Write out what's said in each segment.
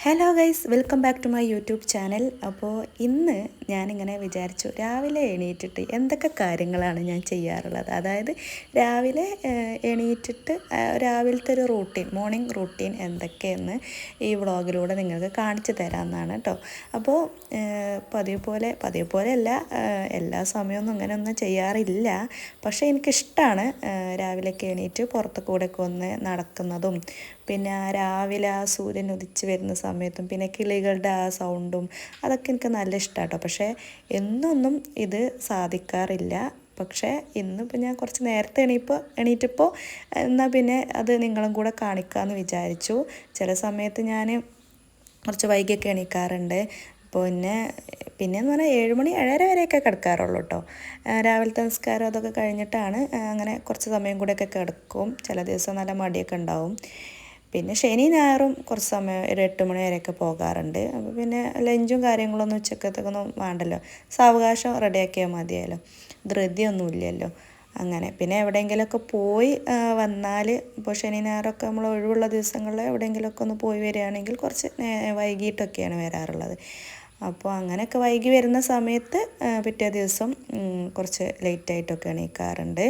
Hello guys, welcome back to my YouTube channel. അപ്പോൾ ഇന്ന് ഞാനിങ്ങനെ വിചാരിച്ചു രാവിലെ എണീറ്റിട്ട് എന്തൊക്കെ കാര്യങ്ങളാണ് ഞാൻ ചെയ്യാറുള്ളത്. അതായത് രാവിലെ എണീറ്റിട്ട് രാവിലത്തെ ഒരു മോർണിംഗ് റൂട്ടീൻ എന്തൊക്കെയെന്ന് ഈ വ്ളോഗിലൂടെ നിങ്ങൾക്ക് കാണിച്ചു തരാമെന്നാണ് കേട്ടോ. അപ്പോൾ പതിവ് പോലെയല്ല, എല്ലാ സമയമൊന്നും ഇങ്ങനെയൊന്നും ചെയ്യാറില്ല. പക്ഷേ എനിക്കിഷ്ടമാണ് രാവിലെയൊക്കെ എണീറ്റ് പുറത്ത് കൂടെയൊക്കെ ഒന്ന് നടക്കുന്നതും, പിന്നെ രാവിലെ ആ സൂര്യൻ ഉദിച്ച് വരുന്ന സമയത്തും പിന്നെ കിളികളുടെ ആ സൗണ്ടും അതൊക്കെ എനിക്ക് നല്ല ഇഷ്ടമാണ് കേട്ടോ. പക്ഷേ എന്നൊന്നും ഇത് സാധിക്കാറില്ല. പക്ഷേ ഇന്നിപ്പോൾ ഞാൻ കുറച്ച് നേരത്തെ എണീറ്റപ്പോൾ എന്നാൽ പിന്നെ അത് നിങ്ങളും കൂടെ കാണിക്കാമെന്ന് വിചാരിച്ചു. ചില സമയത്ത് ഞാൻ കുറച്ച് വൈകിയൊക്കെ എണീക്കാറുണ്ട്. പിന്നെയെന്ന് പറഞ്ഞാൽ 7 മണി 7:30 വരെയൊക്കെ കിടക്കാറുള്ളൂ കേട്ടോ. രാവിലത്തെ നിസ്കാരം അതൊക്കെ കഴിഞ്ഞിട്ടാണ് അങ്ങനെ കുറച്ച് സമയം കൂടെയൊക്കെ കിടക്കും. ചില ദിവസം നല്ല മടിയൊക്കെ ഉണ്ടാവും. പിന്നെ ശനി ഞായറും കുറച്ച് സമയം ഒരു 8 മണി വരെയൊക്കെ പോകാറുണ്ട്. അപ്പോൾ പിന്നെ ലഞ്ചും കാര്യങ്ങളൊന്നും ഉച്ചക്കത്തേക്കൊന്നും വേണ്ടല്ലോ, സാവകാശം റെഡിയാക്കിയാൽ മതിയല്ലോ, ധൃതിയൊന്നുമില്ലല്ലോ. അങ്ങനെ പിന്നെ എവിടെയെങ്കിലുമൊക്കെ പോയി വന്നാൽ, ഇപ്പോൾ ശനി ഞായറൊക്കെ നമ്മൾ ഒഴിവുള്ള ദിവസങ്ങളിൽ എവിടെയെങ്കിലുമൊക്കെ ഒന്ന് പോയി വരികയാണെങ്കിൽ കുറച്ച് വൈകിട്ടൊക്കെയാണ് വരാറുള്ളത്. അപ്പോൾ അങ്ങനെയൊക്കെ വൈകി വരുന്ന സമയത്ത് പിറ്റേ ദിവസം കുറച്ച് ലേറ്റായിട്ടൊക്കെ എണീക്കാറുണ്ട്.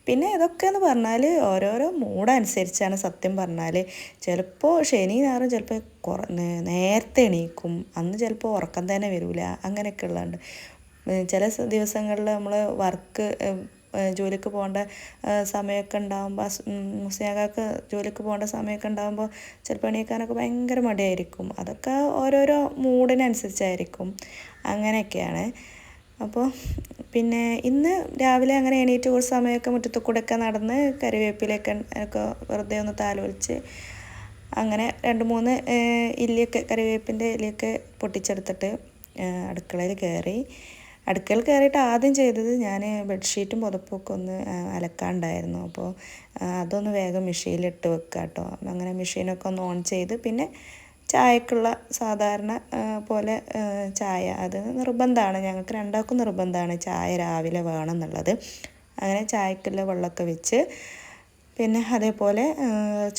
പിന്നെ ഇതൊക്കെ എന്ന് പറഞ്ഞാൽ ഓരോരോ മൂഡനുസരിച്ചാണ് സത്യം പറഞ്ഞാൽ. ചിലപ്പോൾ ശനി ഞായറും ചിലപ്പോൾ നേരത്തെ എണീക്കും, അന്ന് ചിലപ്പോൾ ഉറക്കം തന്നെ വരില്ല, അങ്ങനെയൊക്കെ ഉള്ളതുണ്ട്. ചില ദിവസങ്ങളിൽ നമ്മൾ ജോലിക്ക് പോകേണ്ട സമയമൊക്കെ ഉണ്ടാകുമ്പോൾ, മുസ്ലിയാക്കാർക്ക് ജോലിക്ക് പോകേണ്ട സമയമൊക്കെ ഉണ്ടാകുമ്പോൾ ചിലപ്പോൾ എണീക്കാനൊക്കെ ഭയങ്കര മടിയായിരിക്കും. അതൊക്കെ ഓരോരോ മൂഡിനനുസരിച്ചായിരിക്കും, അങ്ങനെയൊക്കെയാണ്. അപ്പോൾ പിന്നെ ഇന്ന് രാവിലെ അങ്ങനെ എണീറ്റ് കുറച്ച് സമയമൊക്കെ മുറ്റത്ത് കൂടെയൊക്കെ നടന്ന് കറിവേപ്പിലൊക്കെ വെറുതെ ഒന്ന് താലോലിച്ച് അങ്ങനെ 2-3 കറിവേപ്പിൻ്റെ ഇലയൊക്കെ പൊട്ടിച്ചെടുത്തിട്ട് അടുക്കളയിൽ കയറിയിട്ട് ആദ്യം ചെയ്തത് ഞാൻ ബെഡ്ഷീറ്റും പുതപ്പൊക്കെ ഒന്ന് അലക്കാണ്ടായിരുന്നു. അപ്പോൾ അതൊന്ന് വേഗം മെഷീനിലിട്ട് വെക്കുക കേട്ടോ. അങ്ങനെ മെഷീനൊക്കെ ഒന്ന് ഓൺ ചെയ്ത് പിന്നെ ചായക്കുള്ള സാധാരണ പോലെ ചായ അത് നിർബന്ധമാണ്, ഞങ്ങൾക്ക് രണ്ടാൾക്കും നിർബന്ധമാണ് ചായ രാവിലെ വേണം എന്നുള്ളത്. അങ്ങനെ ചായക്കുള്ള വെള്ളമൊക്കെ വെച്ച് പിന്നെ അതേപോലെ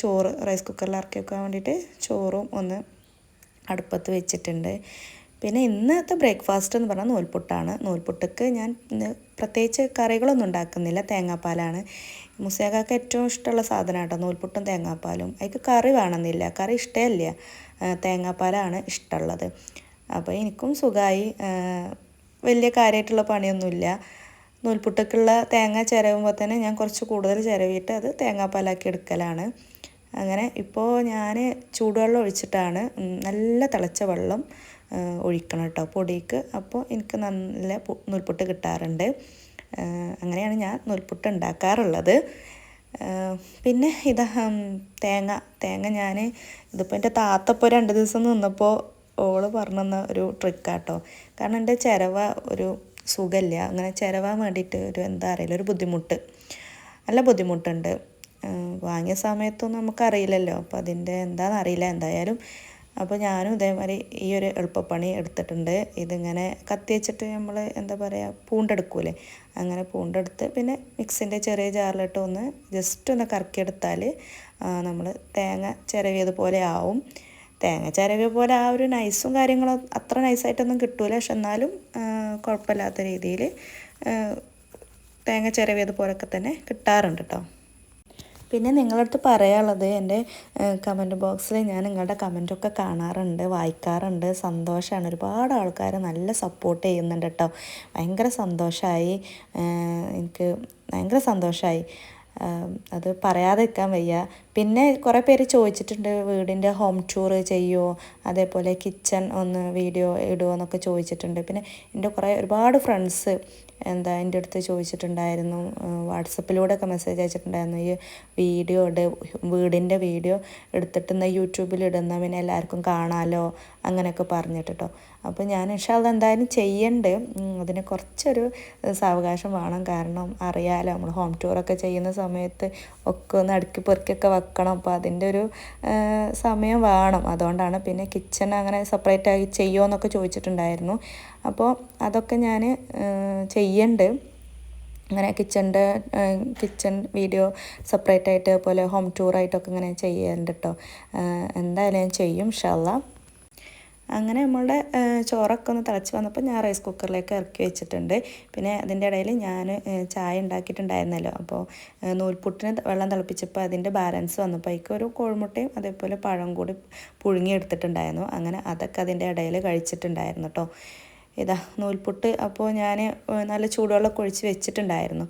ചോറ് റൈസ് കുക്കറിൽ ഇറക്കി വെക്കാൻ വേണ്ടിയിട്ട് ചോറും ഒന്ന് അടുപ്പത്ത് വെച്ചിട്ടുണ്ട്. പിന്നെ ഇന്നത്തെ ബ്രേക്ക്ഫാസ്റ്റ് എന്ന് പറഞ്ഞാൽ നൂൽപുട്ടാണ്. നൂൽപുട്ടക്ക് ഞാൻ പ്രത്യേകിച്ച് കറികളൊന്നും ഉണ്ടാക്കുന്നില്ല, തേങ്ങാപ്പാലാണ്. മുസ്ലിയാക്കാർക്ക് ഏറ്റവും ഇഷ്ടമുള്ള സാധനം കേട്ടോ നൂൽപുട്ടും തേങ്ങാപ്പാലും. അതിക്ക് കറി വേണമെന്നില്ല, കറി ഇഷ്ടമില്ല, തേങ്ങാപ്പാലാണ് ഇഷ്ടമുള്ളത്. അപ്പോൾ എനിക്കും സുഖമായി, വലിയ കാര്യമായിട്ടുള്ള പണിയൊന്നുമില്ല. നൂൽപുട്ടക്കുള്ള തേങ്ങ ചിരവുമ്പോൾ തന്നെ ഞാൻ കുറച്ച് കൂടുതൽ ചിരവിയിട്ട് അത് തേങ്ങാപ്പാലാക്കി എടുക്കലാണ്. അങ്ങനെ ഇപ്പോൾ ഞാൻ ചൂടുവെള്ളം ഒഴിച്ചിട്ടാണ്, നല്ല തിളച്ച വെള്ളം ഒഴിക്കണം കേട്ടോ പൊടിക്ക്. അപ്പോൾ എനിക്ക് നല്ല നൂൽപുട്ട് കിട്ടാറുണ്ട്. അങ്ങനെയാണ് ഞാൻ നൂൽപുട്ട് ഉണ്ടാക്കാറുള്ളത്. പിന്നെ തേങ്ങ ഞാൻ ഇതിപ്പോൾ എൻ്റെ താത്തപ്പോൾ 2 ദിവസം നിന്നപ്പോൾ ഓള് പറഞ്ഞു തന്ന ഒരു ട്രിക്കാട്ടോ. കാരണം എൻ്റെ ചിരവ ഒരു സുഖമില്ല, അങ്ങനെ ചിരവാൻ വേണ്ടിയിട്ട് എന്താ അറിയില്ല, ഒരു നല്ല ബുദ്ധിമുട്ടുണ്ട്. വാങ്ങിയ സമയത്തൊന്നും നമുക്കറിയില്ലല്ലോ, അപ്പോൾ അതിൻ്റെ എന്താണെന്നറിയില്ല എന്തായാലും. അപ്പോൾ ഞാനും ഇതേമാതിരി ഈ ഒരു എളുപ്പപ്പണി എടുത്തിട്ടുണ്ട്. ഇതിങ്ങനെ കത്തി വെച്ചിട്ട് നമ്മൾ എന്താ പറയുക, പൂണ്ടെടുക്കൂലേ, അങ്ങനെ പൂണ്ടെടുത്ത് പിന്നെ മിക്സിൻ്റെ ചെറിയ ജാറിലിട്ട് ഒന്ന് ജസ്റ്റ് ഒന്ന് കറക്കിയെടുത്താൽ നമ്മൾ തേങ്ങ ചിരവിയതുപോലെ ആവും. തേങ്ങ ചിരവിയ പോലെ ആ ഒരു നൈസും കാര്യങ്ങളും അത്ര നൈസായിട്ടൊന്നും കിട്ടൂല, പക്ഷെ എന്നാലും കുഴപ്പമില്ലാത്ത രീതിയിൽ തേങ്ങ ചിരവിയതുപോലൊക്കെ തന്നെ കിട്ടാറുണ്ട് കേട്ടോ. പിന്നെ നിങ്ങളുടെ അടുത്ത് പറയാനുള്ളത്, എൻ്റെ കമൻറ്റ് ബോക്സിൽ ഞാൻ നിങ്ങളുടെ കമൻറ്റൊക്കെ കാണാറുണ്ട്, വായിക്കാറുണ്ട്. സന്തോഷമാണ്, ഒരുപാട് ആൾക്കാർ നല്ല സപ്പോർട്ട് ചെയ്യുന്നുണ്ട് കേട്ടോ. ഭയങ്കര സന്തോഷമായി, എനിക്ക് ഭയങ്കര സന്തോഷമായി, അത് പറയാതെ നിൽക്കാൻ വയ്യ. പിന്നെ കുറേ പേര് ചോദിച്ചിട്ടുണ്ട് വീടിൻ്റെ ഹോം ടൂർ ചെയ്യുമോ, അതേപോലെ കിച്ചൺ ഒന്ന് വീഡിയോ ഇടുമോ എന്നൊക്കെ ചോദിച്ചിട്ടുണ്ട്. പിന്നെ എൻ്റെ ഒരുപാട് ഫ്രണ്ട്സ് എൻ്റെ അടുത്ത് ചോദിച്ചിട്ടുണ്ടായിരുന്നു, വാട്സപ്പിലൂടെയൊക്കെ മെസ്സേജ് അയച്ചിട്ടുണ്ടായിരുന്നു, ഈ വീടിൻ്റെ വീഡിയോ എടുത്തിട്ട് യൂട്യൂബിൽ ഇടുന്ന പിന്നെ എല്ലാവർക്കും കാണാമല്ലോ അങ്ങനെയൊക്കെ പറഞ്ഞിട്ട് കേട്ടോ. അപ്പോൾ ഞാൻ ഇൻഷാ അല്ലാഹ് എന്തായാലും ചെയ്യുന്നുണ്ട്. അതിന് കുറച്ചൊരു സാവകാശം വേണം, കാരണം അറിയാമല്ലോ നമ്മൾ ഹോം ടൂറൊക്കെ ചെയ്യുന്ന സമയത്ത് ഒക്കെ ഒന്ന് അടുക്കി പെറുക്കിയൊക്കെ വെക്കണം. അപ്പോൾ അതിൻ്റെ ഒരു സമയം വേണം, അതുകൊണ്ടാണ്. പിന്നെ കിച്ചൺ അങ്ങനെ സെപ്പറേറ്റ് ആയി ചെയ്യുമോ എന്നൊക്കെ ചോദിച്ചിട്ടുണ്ടായിരുന്നു. അപ്പോൾ അതൊക്കെ ഞാൻ ചെയ്യുന്നുണ്ട്. അങ്ങനെ കിച്ചൺ വീഡിയോ സെപ്പറേറ്റ് ആയിട്ട് പോലെ ഹോം ടൂറായിട്ടൊക്കെ ഇങ്ങനെ ചെയ്യുന്നുണ്ട് കേട്ടോ. എന്തായാലും ഞാൻ ചെയ്യും ഇൻഷാ അല്ലാഹ്. അങ്ങനെ നമ്മളുടെ ചോറൊക്കെ ഒന്ന് തിളച്ച് വന്നപ്പോൾ ഞാൻ റൈസ് കുക്കറിലേക്ക് ഇറക്കി വെച്ചിട്ടുണ്ട്. പിന്നെ അതിൻ്റെ ഇടയിൽ ഞാൻ ചായ ഉണ്ടാക്കിയിട്ടുണ്ടായിരുന്നല്ലോ. അപ്പോൾ നൂൽപുട്ടിന് വെള്ളം തിളപ്പിച്ചപ്പോൾ അതിൻ്റെ ബാലൻസ് വന്നപ്പോൾ അതിലേക്ക് ഒരു കോഴിമുട്ടയും അതേപോലെ പഴം കൂടി പുഴുങ്ങിയെടുത്തിട്ടുണ്ടായിരുന്നു. അങ്ങനെ അതൊക്കെ അതിൻ്റെ ഇടയിൽ കഴിച്ചിട്ടുണ്ടായിരുന്നു കേട്ടോ. ഇതാ നൂൽപുട്ട് അപ്പോൾ ഞാൻ നല്ല ചൂടുവെള്ളം ഒഴിച്ച് വെച്ചിട്ടുണ്ടായിരുന്നു,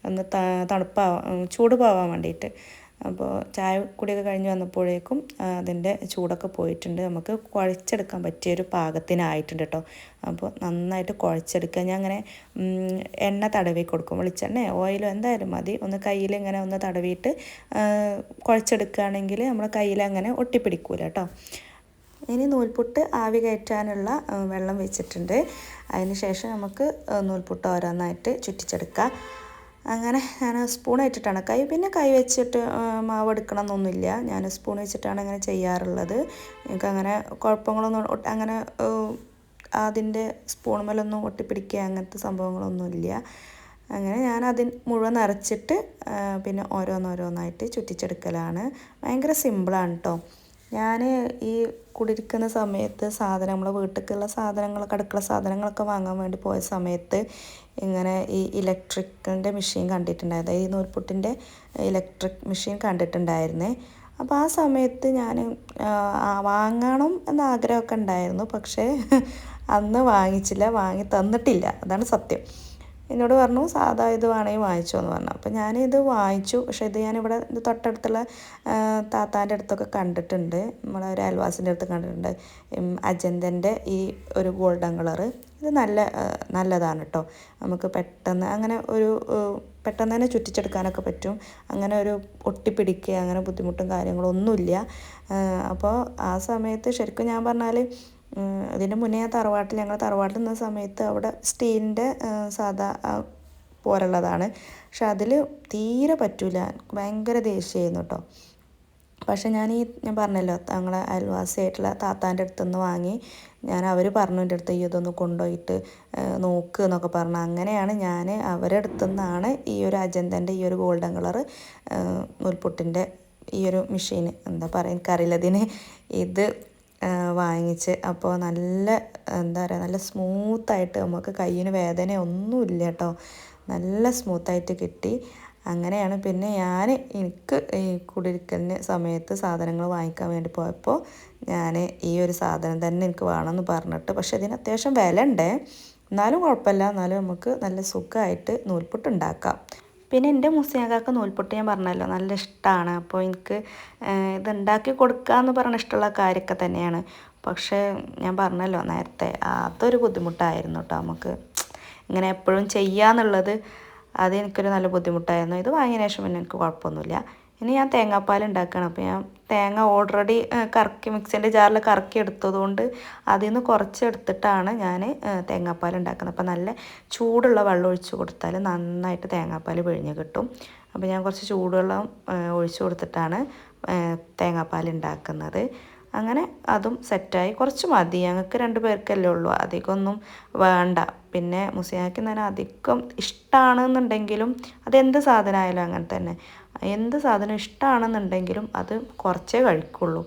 ഒന്ന് ചൂട് പോവാൻ വേണ്ടിയിട്ട്. അപ്പോൾ ചായ കുടിയൊക്കെ കഴിഞ്ഞ് വന്നപ്പോഴേക്കും അതിൻ്റെ ചൂടൊക്കെ പോയിട്ടുണ്ട്. നമുക്ക് കുഴച്ചെടുക്കാൻ പറ്റിയൊരു പാകത്തിനായിട്ടുണ്ട് കേട്ടോ. അപ്പോൾ നന്നായിട്ട് കുഴച്ചെടുക്കുക. ഞാൻ അങ്ങനെ എണ്ണ തടവി കൊടുക്കും, വെളിച്ചെണ്ണ ഓയിലോ എന്തായാലും മതി. ഒന്ന് കയ്യിൽ ഇങ്ങനെ ഒന്ന് തടവിയിട്ട് കുഴച്ചെടുക്കുകയാണെങ്കിൽ നമ്മുടെ കയ്യിൽ അങ്ങനെ ഒട്ടിപ്പിടിക്കൂല കേട്ടോ. ഇനി നൂൽപുട്ട് ആവി കയറ്റാനുള്ള വെള്ളം വെച്ചിട്ടുണ്ട്. അതിന് ശേഷം നമുക്ക് നൂൽപുട്ട് ഓരോന്നായിട്ട് ചുറ്റിച്ചെടുക്കാം. അങ്ങനെ ഞാൻ സ്പൂൺ വെച്ചിട്ടാണ് പിന്നെ കൈ വെച്ചിട്ട് മാവ് എടുക്കണം എന്നൊന്നുമില്ല. ഞാൻ സ്പൂൺ വെച്ചിട്ടാണ് അങ്ങനെ ചെയ്യാറുള്ളത്. എനിക്കങ്ങനെ കുഴപ്പങ്ങളൊന്നും അങ്ങനെ അതിൻ്റെ സ്പൂണുമേലൊന്നും ഒട്ടിപ്പിടിക്കുക അങ്ങനത്തെ സംഭവങ്ങളൊന്നുമില്ല. അങ്ങനെ ഞാൻ മുഴുവൻ നിറച്ചിട്ട് പിന്നെ ഓരോന്നോരോന്നായിട്ട് ചുറ്റിച്ചെടുക്കലാണ്. ഭയങ്കര സിമ്പിളാണ് കേട്ടോ. ഞാൻ ഈ കുടിയിരിക്കുന്ന സമയത്ത് നമ്മളെ വീട്ടിലേക്കുള്ള സാധനങ്ങളൊക്കെ അടുക്കള സാധനങ്ങളൊക്കെ വാങ്ങാൻ വേണ്ടി പോയ സമയത്ത് ഇങ്ങനെ ഈ ഇലക്ട്രിക്കിൻ്റെ മെഷീൻ കണ്ടിട്ടുണ്ടായിരുന്നു, ഈ നൂൽപുട്ടിൻ്റെ ഇലക്ട്രിക് മെഷീൻ കണ്ടിട്ടുണ്ടായിരുന്നേ. അപ്പോൾ ആ സമയത്ത് ഞാൻ വാങ്ങണം എന്ന ആഗ്രഹമൊക്കെ ഉണ്ടായിരുന്നു, പക്ഷേ അന്ന് വാങ്ങിച്ചില്ല, വാങ്ങി തന്നിട്ടില്ല, അതാണ് സത്യം. എന്നോട് പറഞ്ഞു സാധാ ഇത് വേണമെങ്കിൽ വാങ്ങിച്ചോ എന്ന് പറഞ്ഞു. അപ്പോൾ ഞാനിത് വാങ്ങിച്ചു. പക്ഷേ ഇത് ഞാനിവിടെ തൊട്ടടുത്തുള്ള താത്താൻ്റെ അടുത്തൊക്കെ കണ്ടിട്ടുണ്ട്, നമ്മളെ ഒരു അയൽവാസിൻ്റെ അടുത്ത് കണ്ടിട്ടുണ്ട്. അജന്തൻ്റെ ഈ ഒരു ഗോൾഡൻ കളറ് ഇത് നല്ലതാണ് കേട്ടോ. നമുക്ക് പെട്ടെന്ന് അങ്ങനെ പെട്ടെന്ന് തന്നെ ചുറ്റിച്ചെടുക്കാനൊക്കെ പറ്റും. അങ്ങനെ ഒരു ഒട്ടിപ്പിടിക്കുക അങ്ങനെ ബുദ്ധിമുട്ടും കാര്യങ്ങളൊന്നുമില്ല. അപ്പോൾ ആ സമയത്ത് ശരിക്കും ഞാൻ പറഞ്ഞാൽ അതിൻ്റെ മുന്നേ ഞങ്ങൾ തറവാട്ടിൽ നിന്ന സമയത്ത് അവിടെ സ്റ്റീലിൻ്റെ സാധാ പോലുള്ളതാണ്. പക്ഷെ അതിൽ തീരെ പറ്റൂല, ഭയങ്കര ദേഷ്യമായിരുന്നു കേട്ടോ. പക്ഷെ ഞാൻ പറഞ്ഞല്ലോ ഞങ്ങളെ അയൽവാസിയായിട്ടുള്ള താത്താൻ്റെ അടുത്തുനിന്ന് വാങ്ങി. അവർ പറഞ്ഞു എൻ്റെ അടുത്ത് ഇതൊന്ന് കൊണ്ടുപോയിട്ട് നോക്ക് എന്നൊക്കെ പറഞ്ഞു. അങ്ങനെയാണ് ഞാൻ അവരുടെ അടുത്തുനിന്നാണ് ഈ ഒരു അജന്തൻ്റെ ഈ ഒരു ഗോൾഡൻ കളറ് നൂൽപുട്ടിൻ്റെ ഈ ഒരു മെഷീൻ, എന്താ പറയുക എനിക്കറിയില്ല ഇതിന്, ഇത് വാങ്ങിച്ച്. അപ്പോൾ എന്താ പറയുക, നല്ല സ്മൂത്തായിട്ട് നമുക്ക് കയ്യിന് വേദനയൊന്നുമില്ല കേട്ടോ, നല്ല സ്മൂത്തായിട്ട് കിട്ടി. അങ്ങനെയാണ് പിന്നെ എനിക്ക് ഈ കുടിയിരിക്കലിന് സമയത്ത് സാധനങ്ങൾ വാങ്ങിക്കാൻ വേണ്ടി പോയപ്പോൾ ഞാൻ ഈ ഒരു സാധനം തന്നെ എനിക്ക് വേണമെന്ന് പറഞ്ഞിട്ട്, പക്ഷേ ഇതിന് അത്യാവശ്യം വില ഉണ്ട്, എന്നാലും കുഴപ്പമില്ല, എന്നാലും നമുക്ക് നല്ല സുഖമായിട്ട് നൂൽപുട്ട് ഉണ്ടാക്കാം. പിന്നെ എൻ്റെ മുസ്ലിംകാർക്ക് നൂൽപുട്ട് ഞാൻ പറഞ്ഞല്ലോ നല്ല ഇഷ്ടമാണ്. അപ്പോൾ എനിക്ക് ഇത് ഉണ്ടാക്കി കൊടുക്കാമെന്ന് പറഞ്ഞ ഇഷ്ടമുള്ള കാര്യമൊക്കെ തന്നെയാണ്. പക്ഷേ ഞാൻ പറഞ്ഞല്ലോ നേരത്തെ അതൊരു ബുദ്ധിമുട്ടായിരുന്നു കേട്ടോ. നമുക്ക് ഇങ്ങനെ എപ്പോഴും ചെയ്യാന്നുള്ളത് അതെനിക്കൊരു നല്ല ബുദ്ധിമുട്ടായിരുന്നു. ഇത് വാങ്ങിയതിന് ശേഷം പിന്നെ എനിക്ക് കുഴപ്പമൊന്നുമില്ല. ഇനി ഞാൻ തേങ്ങാപ്പാൽ ഉണ്ടാക്കുകയാണ്. അപ്പോൾ ഞാൻ തേങ്ങ ഓൾറെഡി മിക്സിൻ്റെ ജാറിൽ കറക്കി എടുത്തതുകൊണ്ട് അതിൽ നിന്ന് കുറച്ച് എടുത്തിട്ടാണ് ഞാൻ തേങ്ങാപ്പാൽ ഉണ്ടാക്കുന്നത്. അപ്പോൾ നല്ല ചൂടുള്ള വെള്ളം ഒഴിച്ച് കൊടുത്താൽ നന്നായിട്ട് തേങ്ങാപ്പാൽ പിഴിഞ്ഞ് കിട്ടും. അപ്പോൾ ഞാൻ കുറച്ച് ചൂടുവെള്ളം ഒഴിച്ച് കൊടുത്തിട്ടാണ് തേങ്ങാപ്പാൽ ഉണ്ടാക്കുന്നത്. അങ്ങനെ അതും സെറ്റായി. കുറച്ച് മതി, ഞങ്ങൾക്ക് 2 പേർക്കല്ലേ ഉള്ളൂ, അധികമൊന്നും വേണ്ട. പിന്നെ മുസ്ലിങ്ങൾക്ക് തന്നെ അധികം ഇഷ്ടമാണെന്നുണ്ടെങ്കിലും അതെന്ത് സാധനമായാലും അങ്ങനെ തന്നെ, എന്ത് സാധനം ഇഷ്ടമാണെന്നുണ്ടെങ്കിലും അത് കുറച്ചേ കഴിക്കുള്ളൂ.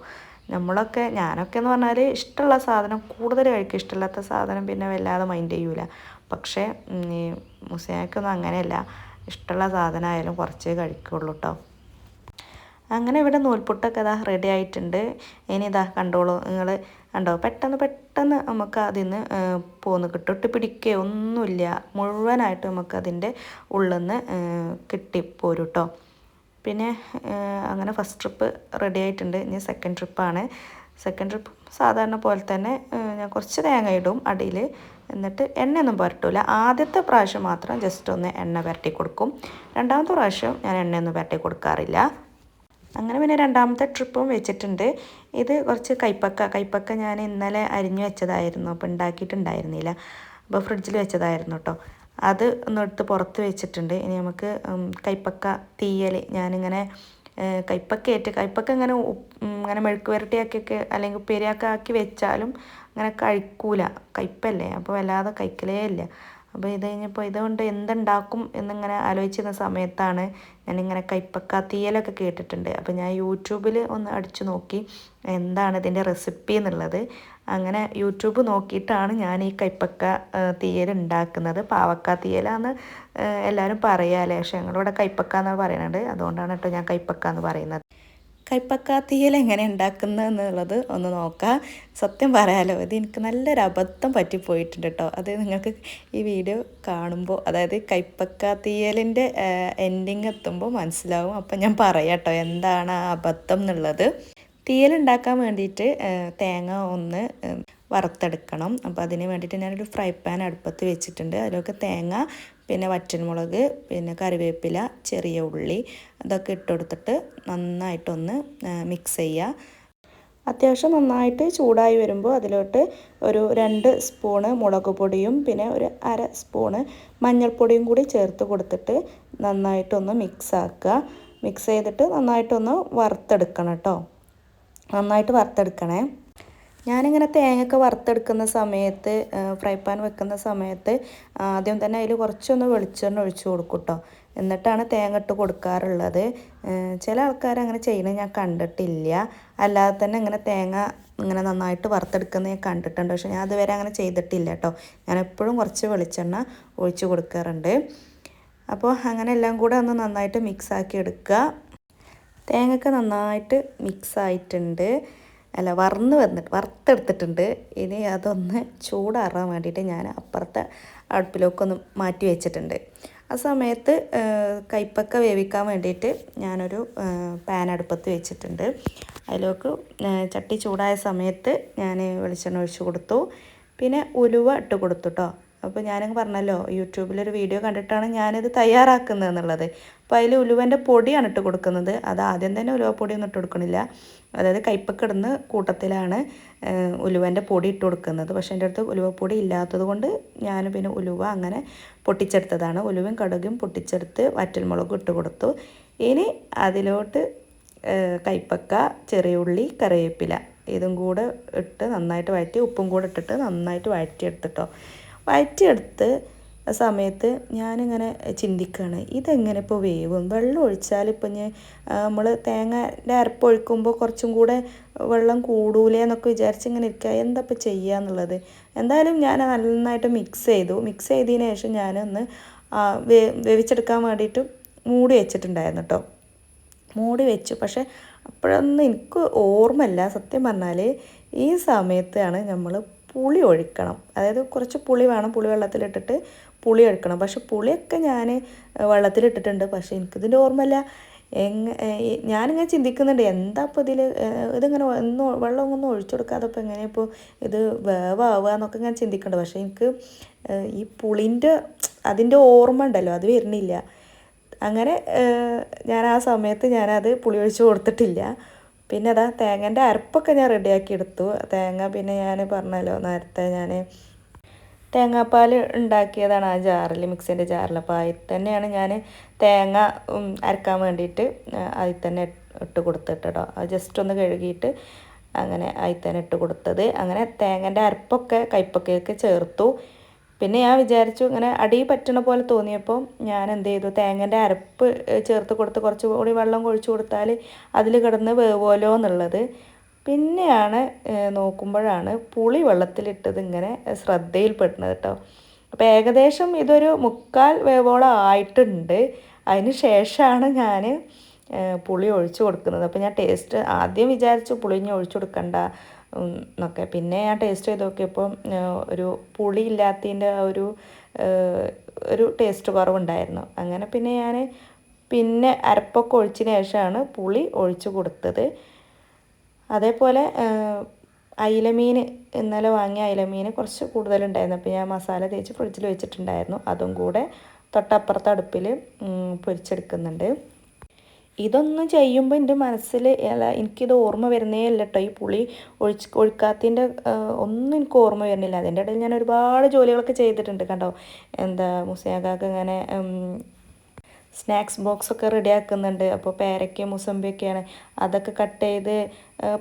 ഞാനൊക്കെ എന്ന് പറഞ്ഞാൽ ഇഷ്ടമുള്ള സാധനം കൂടുതൽ കഴിക്കും, ഇഷ്ടമില്ലാത്ത സാധനം പിന്നെ വല്ലാതെ മൈൻഡ് ചെയ്യൂല. പക്ഷേ ഈ മുസ്ലിങ്ങൾക്കൊന്നും അങ്ങനെയല്ല, ഇഷ്ടമുള്ള സാധനമായാലും കുറച്ചേ കഴിക്കുള്ളൂ കേട്ടോ. അങ്ങനെ ഇവിടെ നൂൽപുട്ടൊക്കെ റെഡി ആയിട്ടുണ്ട്. ഇനി കണ്ടോളൂ നിങ്ങൾ, കണ്ടോ പെട്ടെന്ന് നമുക്ക് അതിൽ നിന്ന് പോന്ന് കിട്ടും, ഒട്ടിപ്പിടിക്കുകയോ ഒന്നുമില്ല, മുഴുവനായിട്ട് നമുക്ക് അതിൻ്റെ ഉള്ളിൽ നിന്ന് കിട്ടിപ്പോരും കേട്ടോ. പിന്നെ അങ്ങനെ ഫസ്റ്റ് ട്രിപ്പ് റെഡി ആയിട്ടുണ്ട്. ഇനി സെക്കൻഡ് ട്രിപ്പാണ്. സെക്കൻഡ് ട്രിപ്പ് സാധാരണ പോലെ തന്നെ ഞാൻ കുറച്ച് തേങ്ങ ഇടും അടിയിൽ, എന്നിട്ട് എണ്ണയൊന്നും പുരട്ടില്ല. ആദ്യത്തെ പ്രാവശ്യം മാത്രം ജസ്റ്റ് ഒന്ന് എണ്ണ പുരട്ടി കൊടുക്കും, രണ്ടാമത്തെ പ്രാവശ്യം ഞാൻ എണ്ണയൊന്നും പുരട്ടി കൊടുക്കാറില്ല. അങ്ങനെ പിന്നെ രണ്ടാമത്തെ ട്രിപ്പും വെച്ചിട്ടുണ്ട്. ഇത് കുറച്ച് കൈപ്പക്ക ഞാൻ ഇന്നലെ അരിഞ്ഞു വെച്ചതായിരുന്നു, അപ്പോൾ ഉണ്ടാക്കിയിട്ടുണ്ടായിരുന്നില്ല, അപ്പോൾ ഫ്രിഡ്ജിൽ വെച്ചതായിരുന്നു കേട്ടോ. അത് ഒന്നെടുത്ത് പുറത്ത് വെച്ചിട്ടുണ്ട്. ഇനി നമുക്ക് കൈപ്പക്ക തീയൽ, ഞാനിങ്ങനെ കൈപ്പക്ക ഇങ്ങനെ മെഴുക്ക് വരട്ടിയാക്കിയൊക്കെ അല്ലെങ്കിൽ ഉപ്പേരിയൊക്കെ ആക്കി വെച്ചാലും അങ്ങനെ കഴിക്കൂല, കയ്പ്പല്ലേ, അപ്പോൾ വല്ലാതെ കഴിക്കലേ ഇല്ല. അപ്പോൾ ഇത് കഴിഞ്ഞപ്പോൾ ഇതുകൊണ്ട് എന്തുണ്ടാക്കും എന്നിങ്ങനെ ആലോചിച്ചിരുന്ന സമയത്താണ് ഞാനിങ്ങനെ കൈപ്പക്ക തീയലൊക്കെ കേട്ടിട്ടുണ്ട്. അപ്പോൾ ഞാൻ യൂട്യൂബിൽ ഒന്ന് അടിച്ചു നോക്കി എന്താണ് ഇതിൻ്റെ റെസിപ്പി എന്നുള്ളത്. അങ്ങനെ യൂട്യൂബ് നോക്കിയിട്ടാണ് ഞാൻ ഈ കൈപ്പക്ക തീയൽ ഉണ്ടാക്കുന്നത്. പാവക്ക തീയലാന്ന് എല്ലാവരും പറയാല്ലേ, പക്ഷേ ഞങ്ങളിവിടെ കൈപ്പക്ക എന്നാണ് പറയുന്നത്. അതുകൊണ്ടാണ് കേട്ടോ ഞാൻ കൈപ്പക്ക എന്ന് പറയുന്നത്. കൈപ്പക്ക തീയൽ എങ്ങനെ ഉണ്ടാക്കുന്നത് എന്നുള്ളത് ഒന്ന് നോക്കാം. സത്യം പറയാലോ, ഇത് എനിക്ക് നല്ലൊരു അബദ്ധം പറ്റിപ്പോയിട്ടുണ്ട് കേട്ടോ. അത് നിങ്ങൾക്ക് ഈ വീഡിയോ കാണുമ്പോൾ, അതായത് കൈപ്പക്ക തീയലിൻ്റെ എൻഡിങ് എത്തുമ്പോൾ മനസ്സിലാവും. അപ്പം ഞാൻ പറയാം കേട്ടോ എന്താണ് ആ അബദ്ധം എന്നുള്ളത്. തീയലുണ്ടാക്കാൻ വേണ്ടിയിട്ട് തേങ്ങ ഒന്ന് വറുത്തെടുക്കണം. അപ്പോൾ അതിന് വേണ്ടിയിട്ട് ഞാനൊരു ഫ്രൈ പാൻ അടുപ്പത്ത് വെച്ചിട്ടുണ്ട്. അതിലൊക്കെ തേങ്ങ, പിന്നെ വറ്റൽമുളക്, പിന്നെ കറിവേപ്പില, ചെറിയ ഉള്ളി അതൊക്കെ ഇട്ടുകൊടുത്തിട്ട് നന്നായിട്ടൊന്ന് മിക്സ് ചെയ്യുക. അത്യാവശ്യം നന്നായിട്ട് ചൂടായി വരുമ്പോൾ അതിലോട്ട് ഒരു 2 സ്പൂണ് മുളക് പൊടിയും പിന്നെ ഒരു 1/2 സ്പൂണ് മഞ്ഞൾപ്പൊടിയും കൂടി ചേർത്ത് കൊടുത്തിട്ട് നന്നായിട്ടൊന്ന് മിക്സ് ആക്കുക. മിക്സ് ചെയ്തിട്ട് നന്നായിട്ടൊന്ന് വറുത്തെടുക്കണം കേട്ടോ. നന്നായിട്ട് വറുത്തെടുക്കണേ. ഞാനിങ്ങനെ തേങ്ങയൊക്കെ വറുത്തെടുക്കുന്ന സമയത്ത്, ഫ്രൈ പാൻ വെക്കുന്ന സമയത്ത് ആദ്യം തന്നെ അതിൽ കുറച്ചൊന്ന് വെളിച്ചെണ്ണ ഒഴിച്ച് കൊടുക്കും കേട്ടോ. എന്നിട്ടാണ് തേങ്ങ ഇട്ട് കൊടുക്കാറുള്ളത്. ചില ആൾക്കാർ അങ്ങനെ ചെയ്യുന്നത് ഞാൻ കണ്ടിട്ടില്ല. അല്ലാതെ തന്നെ ഇങ്ങനെ തേങ്ങ ഇങ്ങനെ നന്നായിട്ട് വറുത്തെടുക്കുന്നത് ഞാൻ കണ്ടിട്ടുണ്ട്. പക്ഷേ ഞാൻ അതുവരെ അങ്ങനെ ചെയ്തിട്ടില്ല കേട്ടോ. ഞാൻ എപ്പോഴും കുറച്ച് വെളിച്ചെണ്ണ ഒഴിച്ച് കൊടുക്കാറുണ്ട്. അപ്പോൾ അങ്ങനെ എല്ലാം കൂടെ ഒന്ന് നന്നായിട്ട് മിക്സാക്കി എടുക്കുക. തേങ്ങയൊക്കെ നന്നായിട്ട് മിക്സായിട്ടുണ്ട്, അല്ല വറുത്തെടുത്തിട്ടുണ്ട്. ഇനി അതൊന്ന് ചൂടാറാൻ വേണ്ടിയിട്ട് ഞാൻ അപ്പുറത്തെ അടുപ്പിലേക്കൊന്ന് മാറ്റി വെച്ചിട്ടുണ്ട്. ആ സമയത്ത് കൈപ്പക്ക വേവിക്കാൻ വേണ്ടിയിട്ട് ഞാനൊരു പാൻ അടുപ്പത്ത് വെച്ചിട്ടുണ്ട്. അതിലേക്ക് ചട്ടി ചൂടായ സമയത്ത് ഞാൻ വെളിച്ചെണ്ണ ഒഴിച്ച് കൊടുത്തു. പിന്നെ ഉലുവ ഇട്ട് കൊടുത്തു കേട്ടോ. അപ്പോൾ ഞാനങ്ങ് പറഞ്ഞല്ലോ, യൂട്യൂബിലൊരു വീഡിയോ കണ്ടിട്ടാണ് ഞാനിത് തയ്യാറാക്കുന്നത് എന്നുള്ളത്. അപ്പോൾ അതിൽ ഉലുവൻ്റെ പൊടിയാണ് ഇട്ട് കൊടുക്കുന്നത്. അത് ആദ്യം തന്നെ ഉലുവ പൊടിയൊന്നും ഇട്ട് കൊടുക്കണില്ല. അതായത് കൈപ്പക്ക ഇടുന്ന കൂട്ടത്തിലാണ് ഉലുവൻ്റെ പൊടി ഇട്ട് കൊടുക്കുന്നത്. പക്ഷേ എൻ്റെ അടുത്ത് ഉലുവപ്പൊടി ഇല്ലാത്തത് കൊണ്ട് ഞാൻ പിന്നെ ഉലുവ അങ്ങനെ പൊട്ടിച്ചെടുത്തതാണ്. ഉലുവയും കടുകും പൊട്ടിച്ചെടുത്ത് വറ്റൽമുളകും ഇട്ട് കൊടുത്തു. ഇനി അതിലോട്ട് കൈപ്പക്ക, ചെറിയ ഉള്ളി, കറിവേപ്പില ഇതും കൂടെ ഇട്ട് നന്നായിട്ട് വഴറ്റി, ഉപ്പും കൂടെ ഇട്ടിട്ട് നന്നായിട്ട് വഴറ്റിയെടുത്തിട്ടോ. വഴറ്റിയെടുത്ത് സമയത്ത് ഞാനിങ്ങനെ ചിന്തിക്കുകയാണ്, ഇതെങ്ങനെ ഇപ്പോൾ വേവും? വെള്ളം ഒഴിച്ചാൽ ഇപ്പം നമ്മൾ തേങ്ങയുടെ അരപ്പൊഴിക്കുമ്പോൾ കുറച്ചും കൂടെ വെള്ളം കൂടൂലേ എന്നൊക്കെ വിചാരിച്ചിങ്ങനെ ഇരിക്കുക. എന്താ ഇപ്പോൾ ചെയ്യുക എന്നുള്ളത്. എന്തായാലും ഞാൻ നന്നായിട്ട് മിക്സ് ചെയ്തു. മിക്സ് ചെയ്തതിന് ശേഷം ഞാനൊന്ന് വേവിച്ചെടുക്കാൻ വേണ്ടിയിട്ട് മൂടി വെച്ചിട്ടുണ്ടായിരുന്നു കേട്ടോ. മൂടി വെച്ചു. പക്ഷേ അപ്പോഴൊന്നും എനിക്ക് ഓർമ്മയില്ല. സത്യം പറഞ്ഞാൽ ഈ സമയത്താണ് നമ്മൾ പുളി ഒഴിക്കണം. അതായത് കുറച്ച് പുളി വേണം. പുളി വെള്ളത്തിലിട്ടിട്ട് പുളി ഒഴിക്കണം. പക്ഷെ പുളിയൊക്കെ ഞാൻ വെള്ളത്തിലിട്ടിട്ടുണ്ട്. പക്ഷേ എനിക്കിതിൻ്റെ ഓർമ്മയില്ല. ഞാനിങ്ങനെ ചിന്തിക്കുന്നുണ്ട്, എന്താ ഇപ്പോൾ ഇതിങ്ങനെ വെള്ളം ഒന്നും ഒഴിച്ചു കൊടുക്കാതെ ഇപ്പോൾ എങ്ങനെയാണ് ഇപ്പോൾ ഇത് വേവാവുക എന്നൊക്കെ ഞാൻ ചിന്തിക്കുന്നുണ്ട്. പക്ഷേ എനിക്ക് ഈ പുളിൻ്റെ അതിൻ്റെ ഓർമ്മ ഉണ്ടല്ലോ, അത് വരുന്നില്ല. അങ്ങനെ ഞാൻ ആ സമയത്ത് ഞാനത് പുളി ഒഴിച്ച് കൊടുത്തിട്ടില്ല. പിന്നെ അതാ തേങ്ങേൻ്റെ അരപ്പൊക്കെ ഞാൻ റെഡിയാക്കി എടുത്തു. തേങ്ങ പിന്നെ ഞാൻ പറഞ്ഞല്ലോ നേരത്തെ, ഞാൻ തേങ്ങാപ്പാൽ ഉണ്ടാക്കിയതാണ് ആ ജാറിൽ, മിക്സിൻ്റെ ജാറിൽ. അപ്പോൾ അതിൽ തന്നെയാണ് ഞാൻ തേങ്ങ അരക്കാൻ വേണ്ടിയിട്ട് അതിൽ തന്നെ ഇട്ട് കൊടുത്തിട്ടോ. അത് ജസ്റ്റ് ഒന്ന് കഴുകിയിട്ട് അങ്ങനെ അതിൽ തന്നെ ഇട്ട് കൊടുത്തത്. അങ്ങനെ തേങ്ങേൻ്റെ അരപ്പൊക്കെ കൈപ്പക്കയ്ക്ക് ചേർത്തു. പിന്നെ ഞാൻ വിചാരിച്ചു ഇങ്ങനെ അടി പറ്റണ പോലെ തോന്നിയപ്പോൾ ഞാൻ എന്ത് ചെയ്തു, തേങ്ങേൻ്റെ അരപ്പ് ചേർത്ത് കൊടുത്ത് കുറച്ചുകൂടി വെള്ളം ഒഴിച്ചു കൊടുത്താൽ അതിൽ കിടന്ന് വേവുമല്ലോ എന്നുള്ളത്. പിന്നെയാണ് നോക്കുമ്പോഴാണ് പുളി വെള്ളത്തിലിട്ടത് ഇങ്ങനെ ശ്രദ്ധയിൽപ്പെടുന്നത് കേട്ടോ. അപ്പോൾ ഏകദേശം ഇതൊരു 3/4 വേവോളം ആയിട്ടുണ്ട്. അതിന് ശേഷമാണ് ഞാൻ പുളി ഒഴിച്ചു കൊടുക്കുന്നത്. അപ്പോൾ ഞാൻ ടേസ്റ്റ് ആദ്യം വിചാരിച്ചു പുളി ഇനി ഒഴിച്ചു കൊടുക്കണ്ട എന്നൊക്കെ. പിന്നെ ഞാൻ ടേസ്റ്റ് ചെയ്ത് നോക്കിയപ്പോൾ ഒരു പുളി ഇല്ലാത്തതിൻ്റെ ഒരു ടേസ്റ്റ് കുറവുണ്ടായിരുന്നു. അങ്ങനെ പിന്നെ ഞാൻ അരപ്പൊക്കെ ഒഴിച്ചതിന് ശേഷമാണ് പുളി ഒഴിച്ചു കൊടുത്തത്. അതേപോലെ അയിലമീൻ, ഇന്നലെ വാങ്ങിയ അയിലമീൻ കുറച്ച് കൂടുതലുണ്ടായിരുന്നു. അപ്പോൾ ഞാൻ മസാല തേച്ച് ഫ്രിഡ്ജിൽ വെച്ചിട്ടുണ്ടായിരുന്നു. അതും കൂടെ തൊട്ടപ്പുറത്തെ അടുപ്പിൽ പൊരിച്ചെടുക്കുന്നുണ്ട്. ഇതൊന്നും ചെയ്യുമ്പോൾ എൻ്റെ മനസ്സിൽ എനിക്കിത് ഓർമ്മ വരുന്നേ ഇല്ല കേട്ടോ. ഈ പുളി ഒഴിക്കാത്തതിൻ്റെ ഒന്നും എനിക്ക് ഓർമ്മ വരുന്നില്ല. അതിൻ്റെ ഇടയിൽ ഞാൻ ഒരുപാട് ജോലികളൊക്കെ ചെയ്തിട്ടുണ്ട് കണ്ടോ. എന്താ മുസിയാക്കാക്ക് ഇങ്ങനെ സ്നാക്സ് ബോക്സൊക്കെ റെഡിയാക്കുന്നുണ്ട്. അപ്പോൾ പേരയ്ക്കയും മുസമ്പിയൊക്കെയാണ്, അതൊക്കെ കട്ട് ചെയ്ത്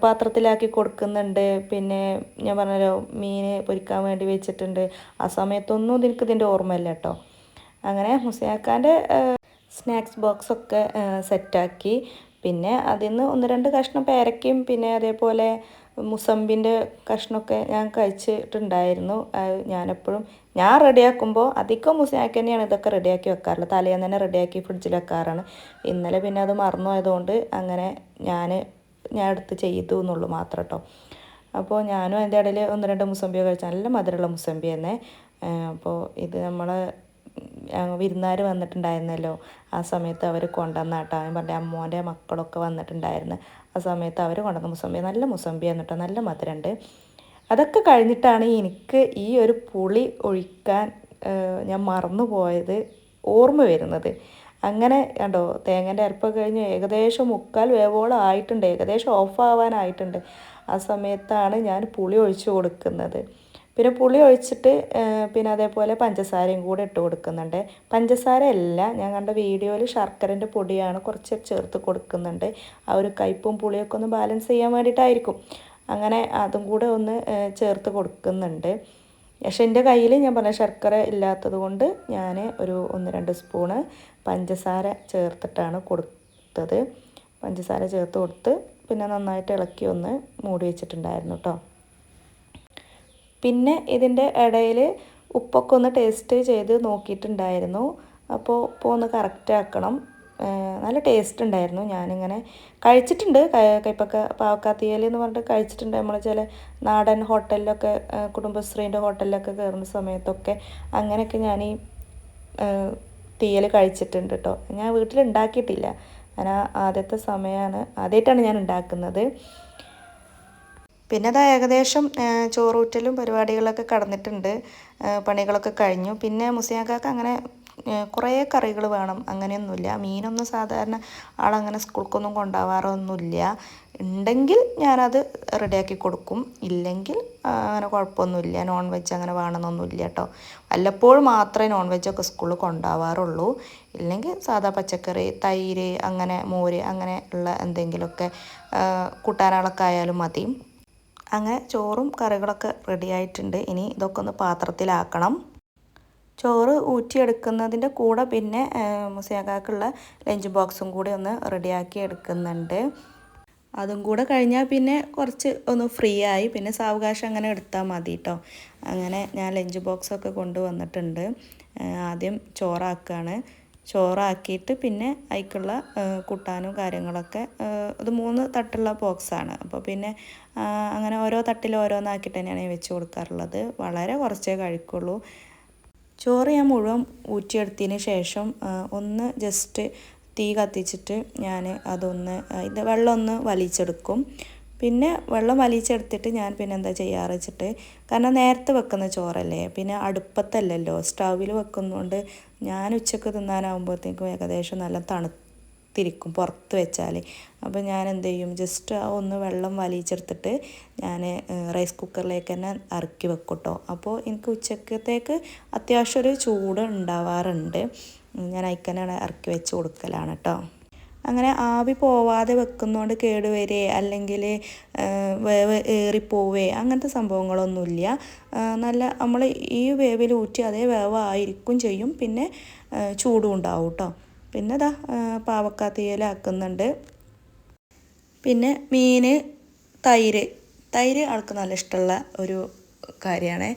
പാത്രത്തിലാക്കി കൊടുക്കുന്നുണ്ട്. പിന്നെ ഞാൻ പറഞ്ഞല്ലോ മീൻ പൊരിക്കാൻ വേണ്ടി വെച്ചിട്ടുണ്ട്. ആ സമയത്തൊന്നും എനിക്ക് ഇതിൻ്റെ ഓർമ്മയില്ല കേട്ടോ. അങ്ങനെ മുസ്ലിയാക്കാൻ്റെ സ്നാക്സ് ബോക്സൊക്കെ സെറ്റാക്കി. പിന്നെ അതിൽ നിന്ന് 1-2 കഷ്ണം പേരയ്ക്കയും പിന്നെ അതേപോലെ മുസമ്പിൻ്റെ കഷ്ണമൊക്കെ ഞാൻ കഴിച്ചിട്ടുണ്ടായിരുന്നു. ഞാൻ റെഡിയാക്കുമ്പോൾ അധികം മുസ്ലിയാക്ക് തന്നെയാണ് ഇതൊക്കെ റെഡിയാക്കി വെക്കാറുള്ളത്. തലേന്ന് തന്നെ റെഡിയാക്കി ഫ്രിഡ്ജിൽ വെക്കാറാണ്. ഇന്നലെ പിന്നെ അത് മറന്നു പോയതുകൊണ്ട് അങ്ങനെ ഞാൻ എടുത്ത് ചെയ്തു എന്നുള്ളൂ മാത്രം കേട്ടോ. അപ്പോൾ ഞാനും അതിൻ്റെ ഇടയിൽ 1-2 മുസമ്പിയൊക്കെ കഴിച്ചു. നല്ല മധുരമുള്ള മുസമ്പി തന്നെ. അപ്പോൾ ഇത് നമ്മളെ വിരുന്നുകാർ വന്നിട്ടുണ്ടായിരുന്നല്ലോ, ആ സമയത്ത് അവർ കൊണ്ടുവന്ന കേട്ടോ. ഞാൻ പറഞ്ഞ അമ്മോൻ്റെ മക്കളൊക്കെ വന്നിട്ടുണ്ടായിരുന്നു. ആ സമയത്ത് അവർ കൊണ്ടുവന്ന മുസമ്പി നല്ല മുസമ്പിയാണ് കേട്ടോ, നല്ല മധുരമുണ്ട്. അതൊക്കെ കഴിഞ്ഞിട്ടാണ് എനിക്ക് ഈ ഒരു പുളി ഒഴിക്കാൻ ഞാൻ മറന്നു പോയത് ഓർമ്മ വരുന്നത്. അങ്ങനെ കണ്ടോ തേങ്ങേൻ്റെ അരപ്പൊക്കെ കഴിഞ്ഞ് ഏകദേശം 3/4 വേവോളം ആയിട്ടുണ്ട്, ഏകദേശം ഓഫ് ആവാനായിട്ടുണ്ട്. ആ സമയത്താണ് ഞാൻ പുളി ഒഴിച്ച് കൊടുക്കുന്നത്. പിന്നെ പുളി ഒഴിച്ചിട്ട് പിന്നെ അതേപോലെ പഞ്ചസാരയും കൂടെ ഇട്ട് കൊടുക്കുന്നുണ്ട്. പഞ്ചസാര അല്ല, ഞാൻ കണ്ട വീഡിയോയിൽ ശർക്കരൻ്റെ പൊടിയാണ് കുറച്ച് ചേർത്ത് കൊടുക്കുന്നുണ്ട്. ആ ഒരു കയ്പും പുളിയൊക്കെ ഒന്ന് ബാലൻസ് ചെയ്യാൻ വേണ്ടിയിട്ടായിരിക്കും. അങ്ങനെ അതും കൂടെ ഒന്ന് ചേർത്ത് കൊടുക്കുന്നുണ്ട്. പക്ഷേ എൻ്റെ കയ്യിൽ ഞാൻ പറഞ്ഞ ശർക്കര ഇല്ലാത്തത് കൊണ്ട് ഞാൻ ഒരു 1-2 സ്പൂണ് പഞ്ചസാര ചേർത്തിട്ടാണ് കൊടുത്തത്. പഞ്ചസാര ചേർത്ത് കൊടുത്ത് പിന്നെ നന്നായിട്ട് ഇളക്കി ഒന്ന് മൂടി വെച്ചിട്ടുണ്ടായിരുന്നു കേട്ടോ. പിന്നെ ഇതിൻ്റെ ഇടയിൽ ഉപ്പൊക്കെ ഒന്ന് ടേസ്റ്റ് ചെയ്ത് നോക്കിയിട്ടുണ്ടായിരുന്നു. അപ്പോൾ ഉപ്പ് ഒന്ന് കറക്റ്റ് ആക്കണം. നല്ല ടേസ്റ്റ് ഉണ്ടായിരുന്നു. ഞാനിങ്ങനെ കഴിച്ചിട്ടുണ്ട്, കൈപ്പക്ക പാവക്കാത്തിയൽ എന്ന് പറഞ്ഞിട്ട് കഴിച്ചിട്ടുണ്ട്. നമ്മൾ ചില നാടൻ ഹോട്ടലിലൊക്കെ കുടുംബശ്രീൻ്റെ ഹോട്ടലിലൊക്കെ കയറുന്ന സമയത്തൊക്കെ അങ്ങനെയൊക്കെ ഞാൻ ഈ തീയൽ കഴിച്ചിട്ടുണ്ട് കേട്ടോ. ഞാൻ വീട്ടിലുണ്ടാക്കിയിട്ടില്ല. ഞാൻ ആദ്യമായിട്ടാണ് ഞാൻ ഉണ്ടാക്കുന്നത്. പിന്നെ അത് ഏകദേശം ചോറൂറ്റലും പരിപാടികളൊക്കെ കടന്നിട്ടുണ്ട്, പണികളൊക്കെ കഴിഞ്ഞു. പിന്നെ മുസ്ലിയാക്കാക്ക് അങ്ങനെ കുറേ കറികൾ വേണം അങ്ങനെയൊന്നുമില്ല. മീനൊന്നും സാധാരണ ആളങ്ങനെ സ്കൂൾക്കൊന്നും കൊണ്ടുപോകാറൊന്നുമില്ല. ഉണ്ടെങ്കിൽ ഞാനത് റെഡിയാക്കി കൊടുക്കും, ഇല്ലെങ്കിൽ അങ്ങനെ കുഴപ്പമൊന്നുമില്ല. നോൺ വെജ് അങ്ങനെ വേണമെന്നൊന്നുമില്ല കേട്ടോ. വല്ലപ്പോഴും മാത്രമേ നോൺ വെജൊക്കെ സ്കൂളിൽ കൊണ്ടുപോകാറുള്ളൂ. ഇല്ലെങ്കിൽ സാധാ പച്ചക്കറി, തൈര്, അങ്ങനെ മോര്, അങ്ങനെ ഉള്ള എന്തെങ്കിലുമൊക്കെ കൂട്ടാനുകളൊക്കെ ആയാലും മതി. അങ്ങനെ ചോറും കറികളൊക്കെ റെഡി ആയിട്ടുണ്ട്. ഇനി ഇതൊക്കെ ഒന്ന് പാത്രത്തിലാക്കണം. ചോറ് ഊറ്റിയെടുക്കുന്നതിൻ്റെ കൂടെ പിന്നെ മുസ്ലിയാക്കാക്കുള്ള ലഞ്ച് ബോക്സും കൂടി ഒന്ന് റെഡിയാക്കി എടുക്കുന്നുണ്ട്. അതും കൂടെ കഴിഞ്ഞാൽ പിന്നെ കുറച്ച് ഒന്ന് ഫ്രീ ആയി, പിന്നെ സാവകാശം അങ്ങനെ എടുത്താൽ മതി കേട്ടോ. അങ്ങനെ ഞാൻ ലഞ്ച് ബോക്സൊക്കെ കൊണ്ടുവന്നിട്ടുണ്ട്. ആദ്യം ചോറാക്കിയിട്ട് പിന്നെ അതിലേക്കുള്ള കൂട്ടാനും കാര്യങ്ങളൊക്കെ ഇത് 3 തട്ടുള്ള ബോക്സാണ്. അപ്പോൾ പിന്നെ അങ്ങനെ ഓരോ തട്ടിൽ ഓരോന്നാക്കിയിട്ട് തന്നെയാണ് വെച്ച് കൊടുക്കാറുള്ളത്. വളരെ കുറച്ചേ കഴിക്കുള്ളൂ. ചോറ് ഞാൻ മുഴുവൻ ഊറ്റിയെടുത്തതിന് ശേഷം ഒന്ന് ജസ്റ്റ് തീ കത്തിച്ചിട്ട് ഞാൻ വെള്ളം ഒന്ന് വലിച്ചെടുക്കും. പിന്നെ വെള്ളം വലിച്ചെടുത്തിട്ട് ഞാൻ പിന്നെ എന്താ ചെയ്യാറ് വെച്ചിട്ട്, കാരണം നേരത്തെ വെക്കുന്ന ചോറല്ലേ, പിന്നെ അടുപ്പത്തല്ലല്ലോ സ്റ്റൗവിൽ വെക്കുന്നതുകൊണ്ട് ഞാൻ ഉച്ചക്ക് തിന്നാനാകുമ്പോഴത്തേക്കും ഏകദേശം നല്ല തണുത്തിരിക്കും പുറത്ത് വെച്ചാൽ. അപ്പോൾ ഞാൻ എന്ത് ചെയ്യും, ജസ്റ്റ് ഒന്ന് വെള്ളം വലിച്ചെടുത്തിട്ട് ഞാൻ റൈസ് കുക്കറിലേക്ക് തന്നെ ഇറക്കി വെക്കും കേട്ടോ. അപ്പോൾ എനിക്ക് ഉച്ചക്കത്തേക്ക് അത്യാവശ്യം ഒരു ചൂട് ഉണ്ടാവാറുണ്ട്. ഞാൻ അതിക്കന്നെ ഇറക്കി വെച്ച് കൊടുക്കലാണ് കേട്ടോ. അങ്ങനെ ആവി പോവാതെ വെക്കുന്നതുകൊണ്ട് കേടുവരെ അല്ലെങ്കിൽ വേവ് ഏറിപ്പോവേ അങ്ങനത്തെ സംഭവങ്ങളൊന്നുമില്ല. നല്ല നമ്മൾ ഈ വേവിൽ ഊറ്റി അതേ വേവായിരിക്കും ചെയ്യും. പിന്നെ ചൂടും ഉണ്ടാവും കേട്ടോ. പിന്നെ പാവക്കാ തീയലാക്കുന്നുണ്ട്. പിന്നെ മീൻ, തൈര് ആൾക്ക് നല്ല ഇഷ്ടമുള്ള ഒരു കാര്യമാണ്.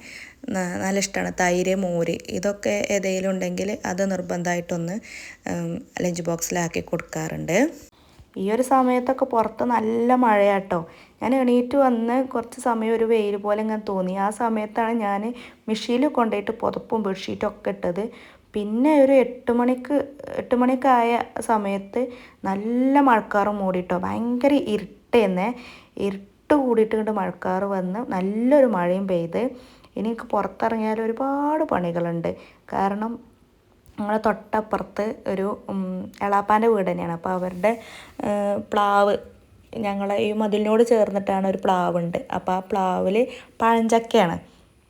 നല്ല ഇഷ്ടമാണ് തൈര്, മോര്, ഇതൊക്കെ ഏതെങ്കിലും ഉണ്ടെങ്കിൽ അത് നിർബന്ധമായിട്ടൊന്ന് ലഞ്ച് ബോക്സിലാക്കി കൊടുക്കാറുണ്ട്. ഈ ഒരു സമയത്തൊക്കെ പുറത്ത് നല്ല മഴയാട്ടോ. ഞാൻ എണീറ്റ് വന്ന് കുറച്ച് സമയം ഒരു വെയിൽ പോലെ ഇങ്ങനെ തോന്നി. ആ സമയത്താണ് ഞാൻ മെഷീനിൽ കൊണ്ടുപോയിട്ട് പുതപ്പും ബെഡ്ഷീറ്റും ഒക്കെ ഇട്ടത്. പിന്നെ ഒരു 8 മണിക്കായ സമയത്ത് നല്ല മഴക്കാറ് മൂടിട്ടോ, ഭയങ്കര ഇരുട്ട് കൂടിയിട്ട് മഴക്കാർ വന്ന് നല്ലൊരു മഴയും പെയ്ത്. ഇനി എനിക്ക് പുറത്തിറങ്ങിയാൽ ഒരുപാട് പണികളുണ്ട്. കാരണം ഞങ്ങളെ തൊട്ടപ്പുറത്ത് ഒരു എളാപ്പാൻ്റെ വീട് തന്നെയാണ്. അപ്പോൾ അവരുടെ പ്ലാവ്, ഞങ്ങളെ ഈ മതിലിനോട് ചേർന്നിട്ടാണ് ഒരു പ്ലാവുണ്ട്. അപ്പോൾ ആ പ്ലാവിൽ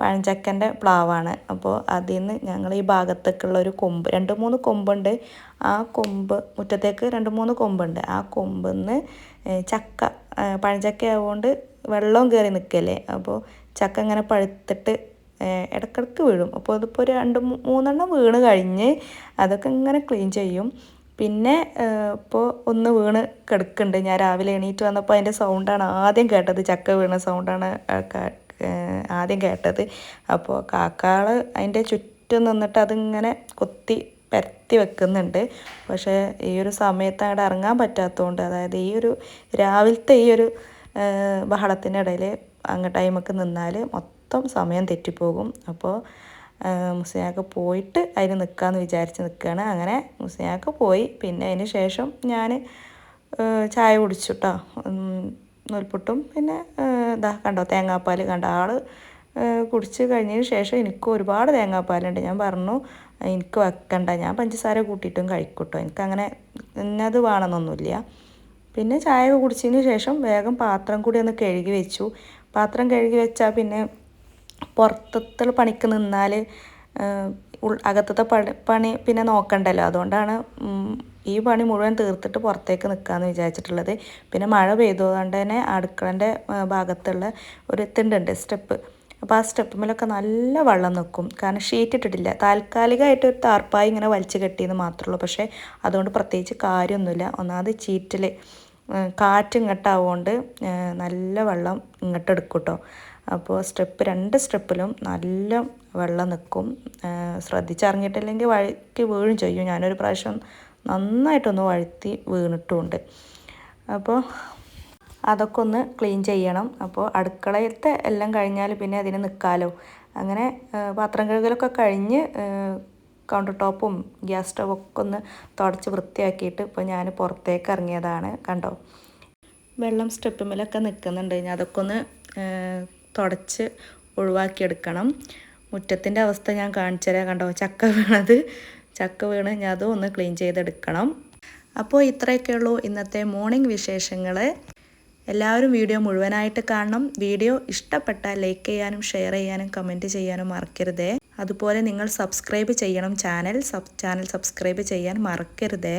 പഴഞ്ചക്കൻ്റെ പ്ലാവാണ്. അപ്പോൾ അതിൽ നിന്ന് ഞങ്ങൾ ഈ ഭാഗത്തേക്കുള്ള ഒരു കൊമ്പ്, 2-3 കൊമ്പുണ്ട്. ആ കൊമ്പ് മുറ്റത്തേക്ക് 2-3 കൊമ്പുണ്ട്. ആ കൊമ്പിൽ നിന്ന് ചക്ക പഴഞ്ചക്ക ആയതുകൊണ്ട് വെള്ളവും കയറി നിൽക്കല്ലേ. അപ്പോൾ ചക്ക ഇങ്ങനെ പഴുത്തിട്ട് ഇടക്കിടക്ക് വീഴും. അപ്പോൾ അതിപ്പോൾ ഒരു 2-3 വീണ് കഴിഞ്ഞ് അതൊക്കെ ഇങ്ങനെ ക്ലീൻ ചെയ്യും. പിന്നെ ഇപ്പോൾ ഒന്ന് വീണ് കിടക്കുന്നുണ്ട്. ഞാൻ രാവിലെ എണീറ്റ് വന്നപ്പോൾ അതിൻ്റെ സൗണ്ടാണ് ആദ്യം കേട്ടത്, ചക്ക വീണ സൗണ്ടാണ് ആദ്യം കേട്ടത്. അപ്പോൾ കാക്കകൾ അതിൻ്റെ ചുറ്റും നിന്നിട്ട് അതിങ്ങനെ കൊത്തി പരത്തി വെക്കുന്നുണ്ട്. പക്ഷേ ഈ ഒരു സമയത്ത് അങ്ങോട്ട് ഇറങ്ങാൻ പറ്റാത്തതുകൊണ്ട്, അതായത് ഈ ഒരു രാവിലത്തെ ഈ ഒരു ബഹളത്തിൻ്റെ ഇടയിൽ അങ്ങോട്ട് ടൈമൊക്കെ നിന്നാൽ മൊത്തം സമയം തെറ്റിപ്പോകും. അപ്പോൾ മുസ്ലിയാക്ക് പോയിട്ട് അതിന് നിൽക്കാമെന്ന് വിചാരിച്ച് നിൽക്കുകയാണ്. അങ്ങനെ മുസ്ലിയാക്ക് പോയി. പിന്നെ അതിന് ശേഷം ഞാൻ ചായ കുടിച്ചു കേട്ടോ. നൂൽപുട്ടും പിന്നെ ഇതാ കണ്ടോ തേങ്ങാപ്പാൽ കണ്ടോ. ആൾ കുടിച്ച് കഴിഞ്ഞതിന് ശേഷം എനിക്ക് ഒരുപാട് തേങ്ങാപ്പാലുണ്ട്. ഞാൻ പറഞ്ഞു എനിക്ക് വെക്കണ്ട, ഞാൻ പഞ്ചസാര കൂട്ടിയിട്ടും കഴിക്കൂട്ടോ, എനിക്കങ്ങനെ ഇന്നത് വേണമെന്നൊന്നുമില്ല. പിന്നെ ചായ കുടിച്ചതിന് ശേഷം വേഗം പാത്രം കൂടി ഒന്ന് കഴുകി വെച്ചു. പാത്രം കഴുകി വെച്ചാൽ പിന്നെ പുറത്തത്തെ പണിക്ക് നിന്നാൽ അകത്തത്തെ പണി പിന്നെ നോക്കണ്ടല്ലോ. അതുകൊണ്ടാണ് ഈ പണി മുഴുവൻ തീർത്തിട്ട് പുറത്തേക്ക് നിൽക്കാമെന്ന് വിചാരിച്ചിട്ടുള്ളത്. പിന്നെ മഴ പെയ്തുകൊണ്ട് തന്നെ അടുക്കളൻ്റെ ഭാഗത്തുള്ള ഒരു തിണ്ടുണ്ട് സ്റ്റെപ്പ്. അപ്പോൾ ആ സ്റ്റെപ്പിലൊക്കെ നല്ല വെള്ളം നിൽക്കും. കാരണം ഷീറ്റ് ഇട്ടിട്ടില്ല, താൽക്കാലികമായിട്ട് ഒരു താർപ്പായി ഇങ്ങനെ വലിച്ചു കെട്ടിയെന്ന് മാത്രമേ ഉള്ളൂ. പക്ഷേ അതുകൊണ്ട് പ്രത്യേകിച്ച് കാര്യമൊന്നുമില്ല. ഒന്നാമത് ചീറ്റിൽ കാറ്റ് ഇങ്ങോട്ടാവുകൊണ്ട് നല്ല വെള്ളം ഇങ്ങോട്ട് എടുക്കും കേട്ടോ. അപ്പോൾ 2 സ്റ്റെപ്പിലും നല്ല വെള്ളം നിൽക്കും. ശ്രദ്ധിച്ചിറങ്ങിയിട്ടില്ലെങ്കിൽ വഴുക്കി വീഴും ചെയ്യും. ഞാനൊരു പ്രാവശ്യം നന്നായിട്ടൊന്ന് വഴുത്തി വീണിട്ടുമുണ്ട്. അപ്പോൾ അതൊക്കെ ഒന്ന് ക്ലീൻ ചെയ്യണം. അപ്പോൾ അടുക്കളയത്തെ എല്ലാം കഴിഞ്ഞാൽ പിന്നെ അതിന് നിൽക്കാമല്ലോ. അങ്ങനെ പാത്രം കഴുകലൊക്കെ കഴിഞ്ഞ് കൗണ്ടർ ടോപ്പും ഗ്യാസ് സ്റ്റൗവൊക്കെ ഒന്ന് തുടച്ച് വൃത്തിയാക്കിയിട്ട് ഇപ്പോൾ ഞാൻ പുറത്തേക്ക് ഇറങ്ങിയതാണ്. കണ്ടോ വെള്ളം സ്റ്റെപ്പുമേലൊക്കെ നിൽക്കുന്നുണ്ട്. ഞാൻ അതൊക്കെ ഒന്ന് തുടച്ച് ഒഴിവാക്കിയെടുക്കണം. മുറ്റത്തിൻ്റെ അവസ്ഥ ഞാൻ കാണിച്ചു തരാം. കണ്ടോ ചക്ക വീണ് ഞാൻ അതും ഒന്ന് ക്ലീൻ ചെയ്തെടുക്കണം. അപ്പോൾ ഇത്രയൊക്കെയുള്ളൂ ഇന്നത്തെ മോർണിംഗ് വിശേഷങ്ങൾ. എല്ലാവരും വീഡിയോ മുഴുവനായിട്ട് കാണണം. വീഡിയോ ഇഷ്ടപ്പെട്ടാൽ ലൈക്ക് ചെയ്യാനും ഷെയർ ചെയ്യാനും കമൻറ്റ് ചെയ്യാനും മറക്കരുതേ. അതുപോലെ നിങ്ങൾ സബ്സ്ക്രൈബ് ചെയ്യണം. ചാനൽ സബ്സ്ക്രൈബ് ചെയ്യാൻ മറക്കരുതേ.